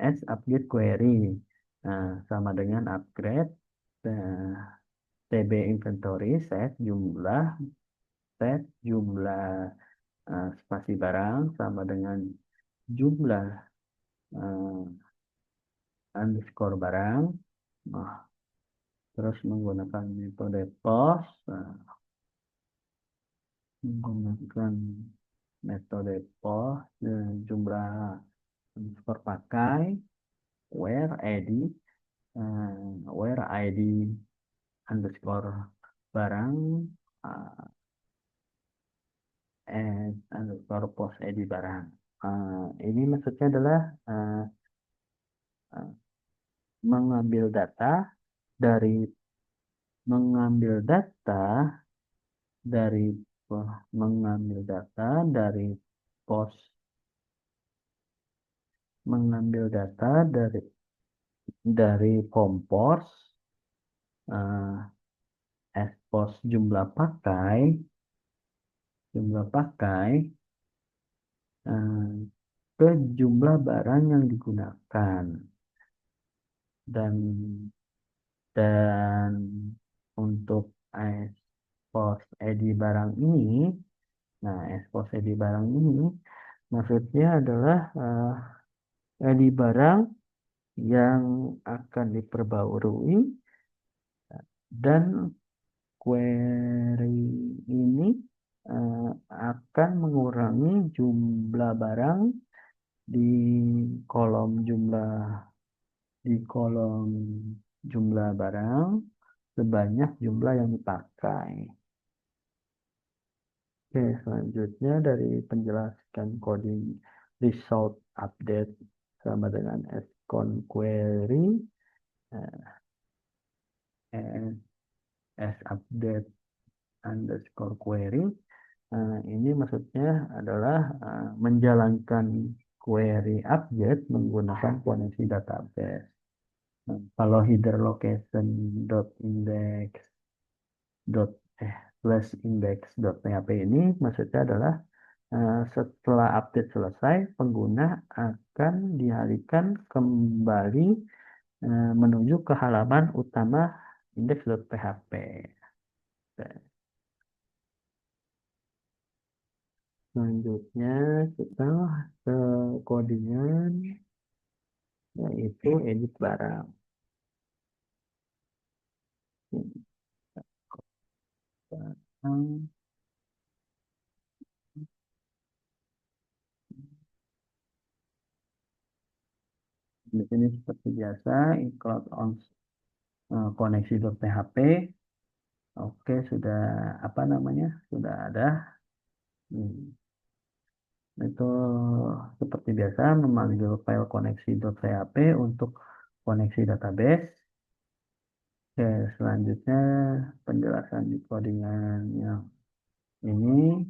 as update query. Nah, sama dengan upgrade TB inventory set jumlah spasi barang sama dengan jumlah eh, underscore barang. Nah, terus menggunakan metode post, menggunakan metode post jumlah underscore pakai where id where id underscore barang uh, underscore post id barang. Ini maksudnya adalah uh, uh, mengambil data dari mengambil data dari mengambil data dari pos mengambil data dari kompos eh, expose jumlah pakai eh, ke jumlah barang yang digunakan dan dan untuk expose id barang ini. Nah, expose id barang ini maksudnya adalah id barang yang akan diperbarui dan query ini akan mengurangi jumlah barang di kolom jumlah di kolom jumlah barang sebanyak jumlah yang dipakai. Oke, selanjutnya dari penjelasan coding result update sama dengan scon query eh, as update underscore query. Ini maksudnya adalah menjalankan query update menggunakan koneksi database. Kalau header location dot index dot slash index dot php ini maksudnya adalah setelah update selesai, pengguna akan dialihkan kembali menuju ke halaman utama index.php. Selanjutnya kita ke codingan yaitu edit barang. Hmm, di sini seperti biasa, include on koneksi.php. Oke, sudah apa namanya? Sudah ada. Hmm, Itu seperti biasa memanggil file koneksi.php untuk koneksi database. Oke, selanjutnya penjelasan di codingan yang ini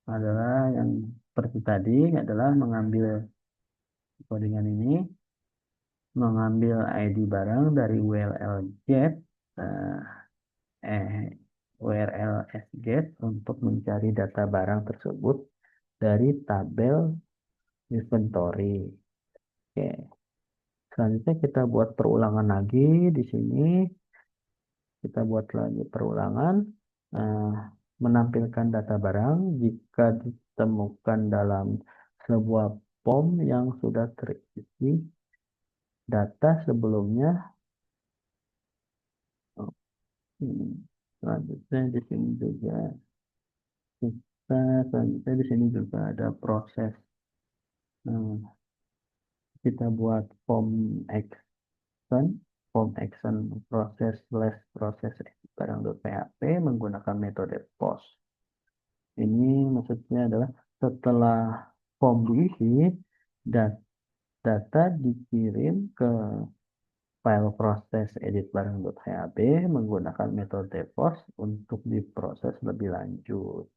adalah yang seperti tadi adalah mengambil codingan ini, mengambil ID barang dari URL get, eh, URL get untuk mencari data barang tersebut dari tabel inventory. Oke, selanjutnya kita buat perulangan lagi di sini. Kita buat lagi perulangan. eh, Menampilkan data barang jika ditemukan dalam sebuah form yang sudah terisi data sebelumnya. Oh, selanjutnya di sini juga kita selanjutnya di sini juga ada proses. Nah, kita buat form action proses slash proses barang.php menggunakan metode post. Ini maksudnya adalah setelah form diisi, dan data dikirim ke file proses edit barang.php menggunakan metode post untuk diproses lebih lanjut.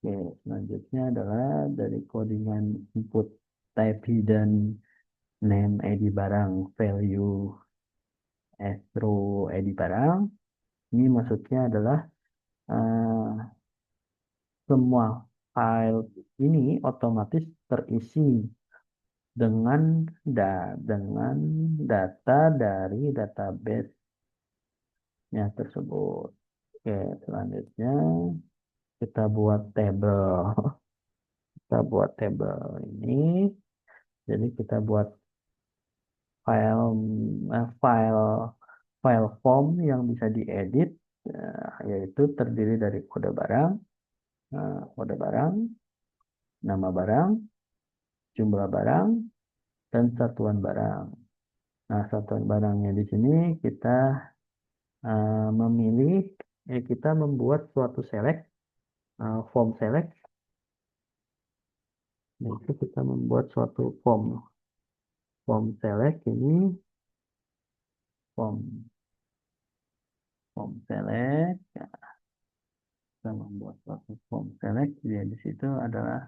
Oke, selanjutnya adalah dari codingan input type hidden name ID barang value through ID barang. Ini maksudnya adalah eh, semua file ini otomatis terisi dengan dengan data dari database-nya tersebut. Oke, selanjutnya kita buat tabel. Kita buat tabel ini. Jadi kita buat file file file form yang bisa diedit, yaitu terdiri dari kode barang, nama barang, jumlah barang, dan satuan barang. Nah, satuan barangnya di sini kita memilih, kita membuat suatu select, form select, yaitu kita membuat suatu form select ini form form select. Ya, kita membuat suatu form select, ya di situ adalah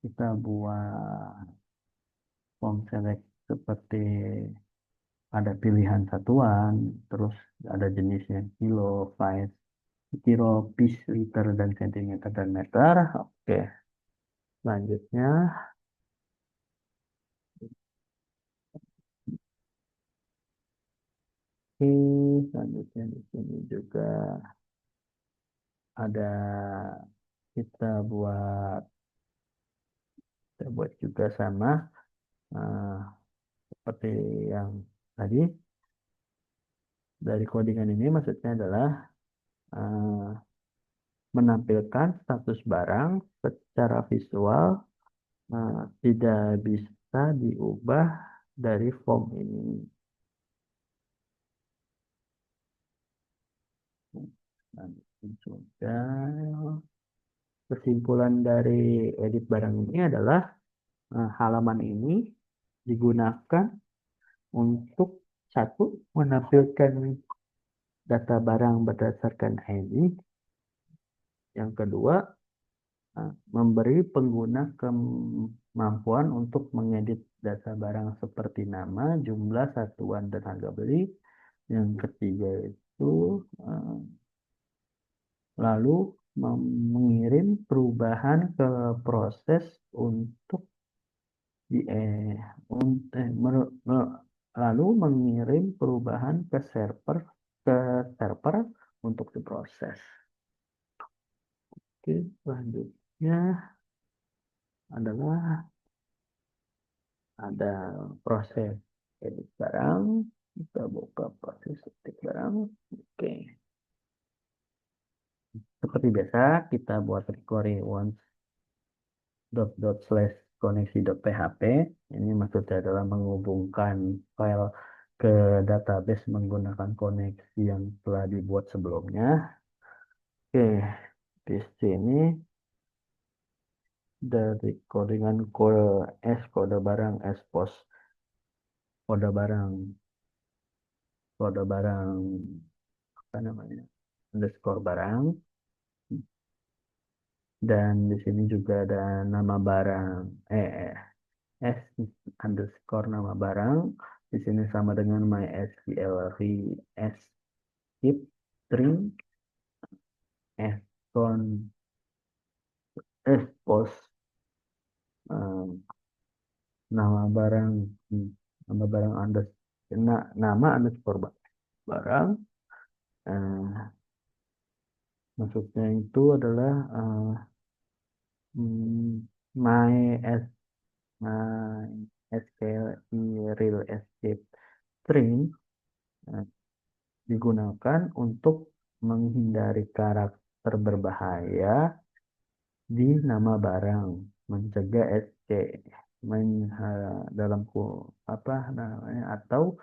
kita buat form select seperti ada pilihan satuan, terus ada jenisnya kilo, size, kilo, piece, liter, dan sentimeter, dan meter. Oke, selanjutnya, oke, selanjutnya di sini juga ada kita buat kita buat juga sama, eh, seperti yang tadi dari codingan ini maksudnya adalah eh, menampilkan status barang secara visual, tidak bisa diubah dari form ini. Dan juga kesimpulan dari edit barang ini adalah halaman ini digunakan untuk satu menampilkan data barang berdasarkan ID, yang kedua memberi pengguna kemampuan untuk mengedit data barang seperti nama, jumlah, satuan, dan harga beli. Yang ketiga itu lalu mengirim perubahan ke proses untuk di lalu mengirim perubahan ke server untuk diproses. Oke, selanjutnya adalah ada proses edit barang. Kita buka proses edit barang. Oke. seperti biasa kita buat require once dot slash koneksi.php. Ini maksudnya adalah menghubungkan file ke database menggunakan koneksi yang telah dibuat sebelumnya. Oke, di sini dari codingan kode kode barang post kode barang apa namanya underscore barang, dan di sini juga ada nama barang s underscore nama barang. Di sini sama dengan MySQL s keep string s con s post nama barang nama barang nama underscore barang. Maksudnya itu adalah my s my SQL real escape string digunakan untuk menghindari karakter berbahaya di nama barang, mencegah dalam apa namanya atau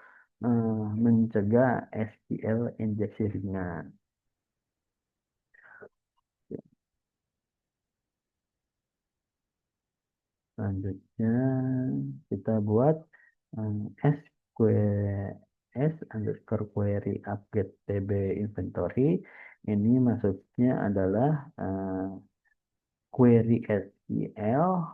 mencegah SQL injeksi ringan. Selanjutnya kita buat s underscore query update tb inventory. Ini maksudnya adalah query SQL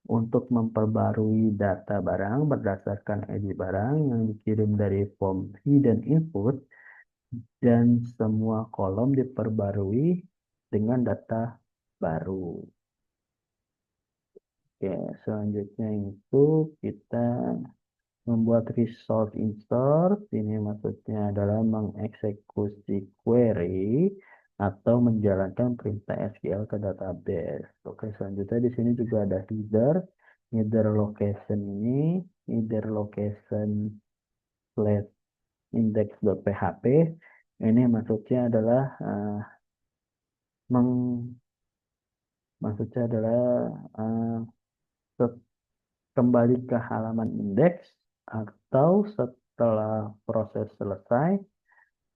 untuk memperbarui data barang berdasarkan ID barang yang dikirim dari form hidden input, dan semua kolom diperbarui dengan data baru. Oke, selanjutnya itu kita membuat result insert. Ini maksudnya adalah mengeksekusi query atau menjalankan perintah SQL ke database. Oke, selanjutnya di sini juga ada header location ini, header location slash index.php. Ini maksudnya adalah kembali ke halaman indeks, atau setelah proses selesai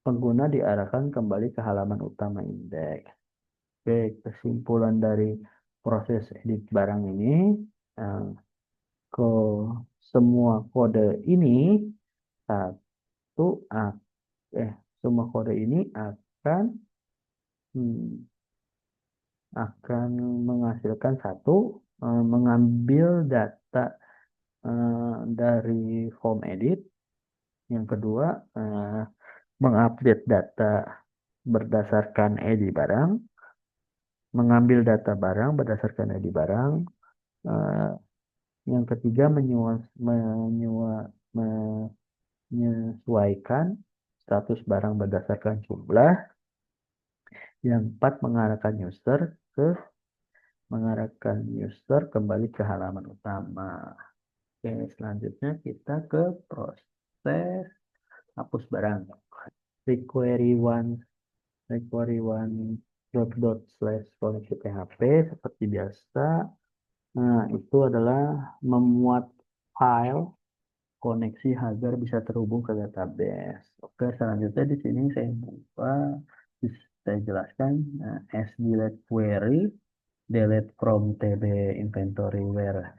pengguna diarahkan kembali ke halaman utama indeks. Oke, kesimpulan dari proses edit barang ini, ke semua kode ini satu semua kode ini hmm, akan menghasilkan mengambil data dari form edit. Yang kedua, mengupdate data berdasarkan ID barang, mengambil data barang berdasarkan ID barang. Yang ketiga, menyesuaikan status barang berdasarkan jumlah. Yang empat, mengarahkan user kembali ke halaman utama. Oke, selanjutnya kita ke proses hapus barang. Require one dot slash koneksi PHP seperti biasa. Nah, itu adalah memuat file koneksi agar bisa terhubung ke database. Oke, selanjutnya di sini saya jelaskan as delete query, delete from tb inventory where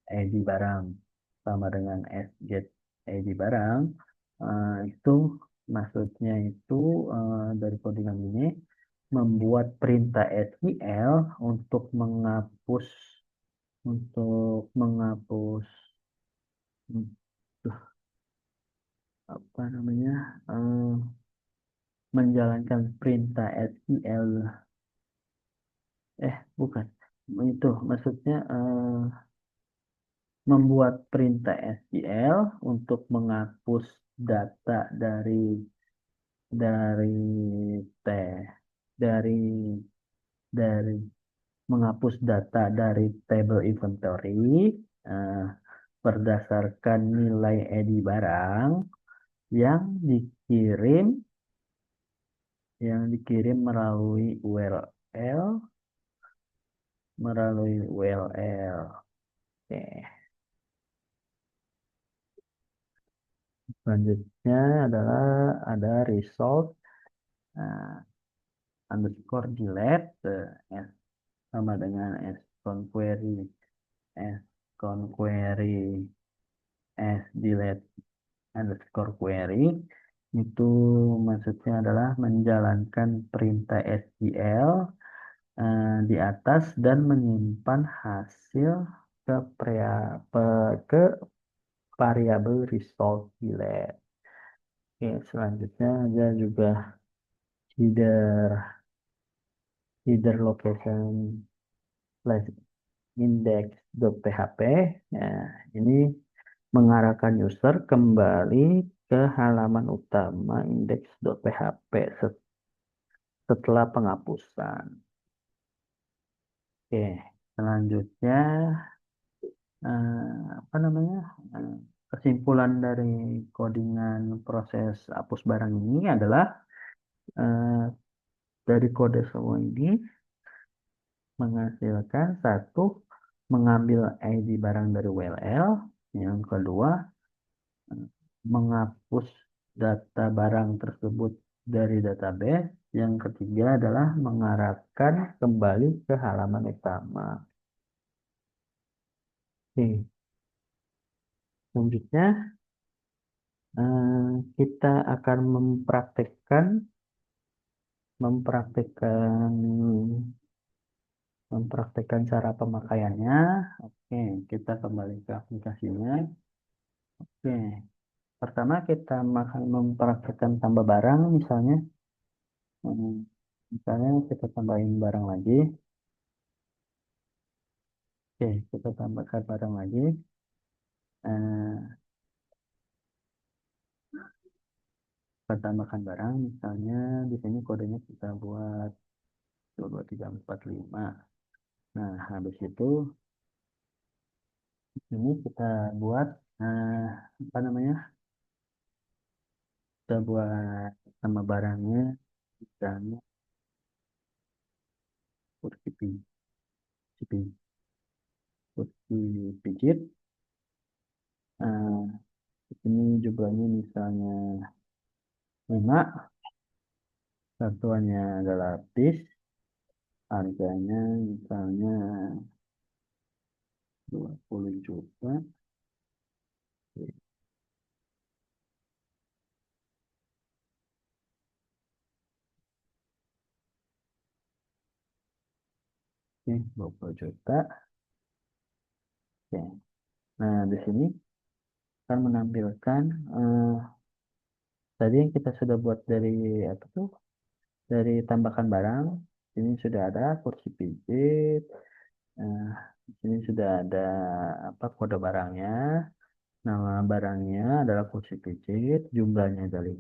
ID barang sama dengan get ID barang. Itu maksudnya itu dari codingan ini membuat perintah SQL untuk menghapus hmm, apa namanya menjalankan perintah SQL bukan itu maksudnya membuat perintah SQL untuk menghapus data dari T dari dari menghapus data dari table inventory berdasarkan nilai ID barang yang dikirim yang dikirim melalui URL. Oke. Selanjutnya adalah ada result nah, underscore delete s sama dengan s conquery s delete underscore query itu maksudnya adalah menjalankan perintah SQL di atas dan menyimpan hasil ke, ke variabel result delete. Oke, selanjutnya ada juga header header location slash index.php. Nah, ini mengarahkan user kembali ke halaman utama index.php setelah penghapusan. Oke, selanjutnya apa namanya? Kesimpulan dari codingan proses hapus barang ini adalah eh, dari kode semua ini menghasilkan satu mengambil ID barang dari URL, yang kedua menghapus data barang tersebut dari database, yang ketiga adalah mengarahkan kembali ke halaman utama. Oke, selanjutnya kita akan mempraktekkan mempraktekkan cara pemakaiannya. Oke, kita kembali ke aplikasinya. Oke, pertama kita akan mempraktekkan tambah barang, misalnya. Hmm, Misalnya kita tambahin barang lagi. Oke, kita tambahkan barang lagi. Eh, kita tambahkan barang, misalnya di sini kodenya kita buat 22345. Nah, habis itu ini kita buat apa namanya? Kita buat nama barangnya, misalnya kursi kursi kursi pijit. Nah, di sini jumlahnya misalnya 5, satuannya adalah piece, harganya misalnya 20 juta. Oke, 20 juta. Oke. Nah, di sini akan menampilkan tadi yang kita sudah buat dari apa tuh? Dari tambahkan barang. Ini sudah ada kursi pijit. Nah, di sini sudah ada apa kode barangnya. Nama barangnya adalah kursi pijit, jumlahnya dari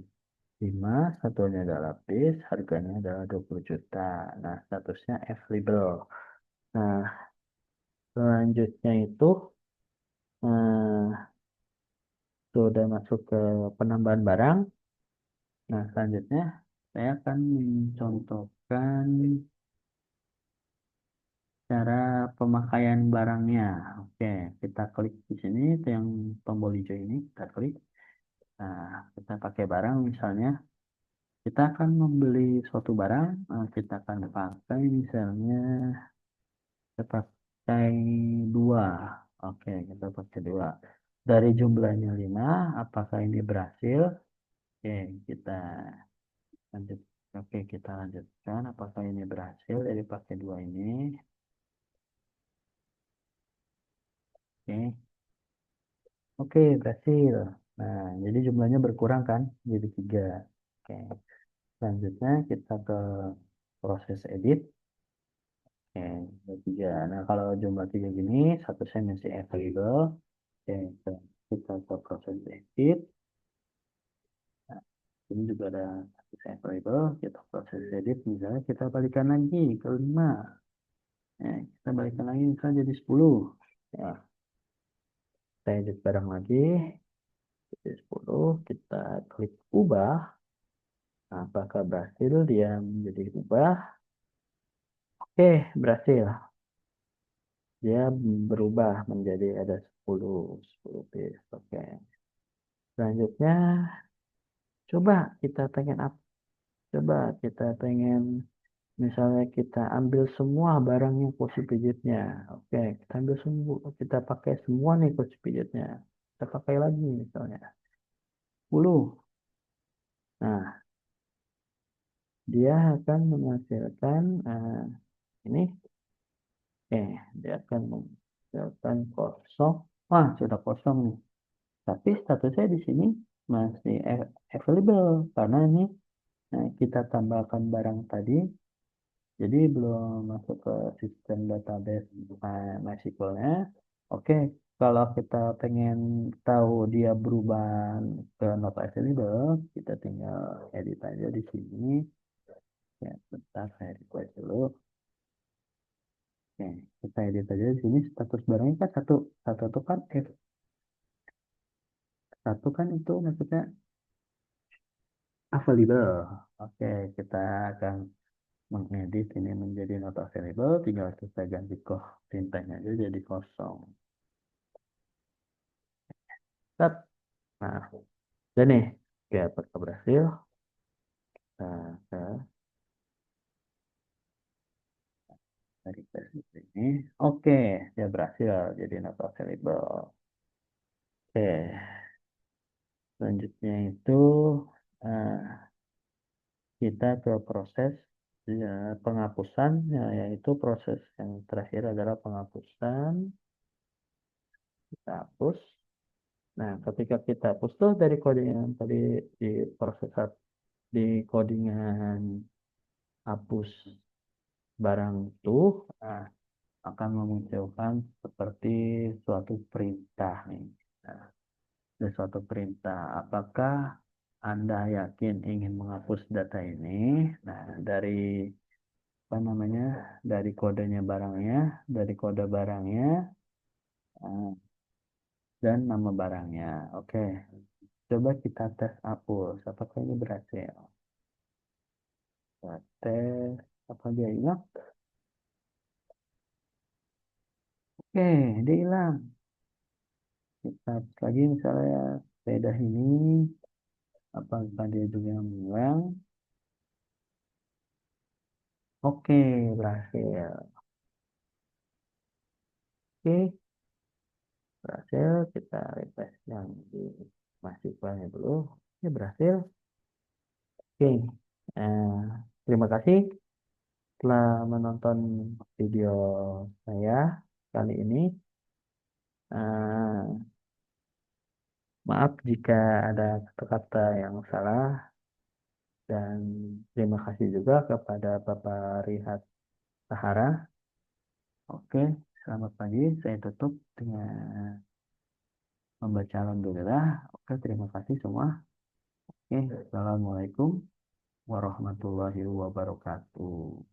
5, satunya adalah piece, harganya adalah 20 juta. Nah, statusnya available. Nah, selanjutnya itu eh, sudah masuk ke penambahan barang. Nah, selanjutnya saya akan mencontohkan cara pemakaian barangnya. Oke, kita klik di sini, itu yang tombol hijau ini, kita klik. Nah, kita pakai barang misalnya, kita akan membeli suatu barang, kita akan pakai misalnya, kita pakai 2. Oke, kita pakai 2. Dari jumlahnya 5, apakah ini berhasil? Oke, kita lanjut. Oke, kita lanjutkan. Apakah ini berhasil dari pakai 2 ini? Oke, oke, berhasil. Nah, jadi jumlahnya berkurang kan? Jadi 3. Oke, selanjutnya kita ke proses edit. Oke, ada 3. Nah, kalau jumlah 3 gini, statusnya masih available. Oke, kita ke proses edit. Nah, ini juga ada status available. Kita proses edit, misalnya kita balikan lagi ke 5. Nah, kita balikan lagi misalnya jadi 10. Ya, kita edit barang lagi. Jadi 10, kita klik ubah. Apakah berhasil dia menjadi ubah? Oke, berhasil. Dia berubah menjadi ada 10 piece. Oke. Selanjutnya, coba kita pengen apa? Coba kita pengen misalnya kita ambil semua barangnya kursi pijitnya. Oke, kita ambil semua, kita pakai semua nih kursi pijitnya. Kita pakai lagi misalnya 10. Nah, dia akan menghasilkan ini. Dia akan menghasilkan kosong. Wah, sudah kosong nih. Tapi statusnya di sini masih available karena ini kita tambahkan barang tadi, jadi belum masuk ke sistem database MySQL-nya. Oke, kalau kita pengen tahu dia berubah ke not available, kita tinggal edit aja di sini. Ya, bentar saya request dulu. Oke, kita edit aja di sini status barangnya kan satu, satu itu kan satu kan itu maksudnya available. Oke, kita akan mengedit ini menjadi not available, tinggal kita ganti kok tintanya aja jadi kosong. Set. Nah, dan nih, oke, apakah berhasil? Kita dari tes ini. Oke, dia berhasil jadi not available. Oke, selanjutnya itu eh, kita ke proses penghapusan, yaitu proses yang terakhir adalah penghapusan. Kita hapus. Nah, ketika kita hapus tuh dari codingan tadi di proses di codingan hapus barang itu akan memunculkan seperti suatu perintah nih. Nah, ada suatu perintah. Apakah Anda yakin ingin menghapus data ini? Nah, dari apa namanya? Dari kodenya barangnya, dari kode barangnya, eh, dan nama barangnya. Oke, coba kita tes hapus. Apakah ini berhasil? Kita tes. Apa dia hilang? Oke, dia hilang. Kita hapus lagi misalnya sepeda ini. Apakah dia juga hilang? Oke, berhasil. Oke, berhasil. Kita refresh yang di mahasiswanya dulu. Oke, berhasil. Oke, eh, terima kasih telah menonton video saya kali ini. Eh, Maaf jika ada kata-kata yang salah dan terima kasih juga kepada Bapak Rihat Sahara. Oke, selamat pagi. Saya tutup dengan membaca alhamdulillah. Oke, terima kasih semua. Oke, assalamualaikum warahmatullahi wabarakatuh.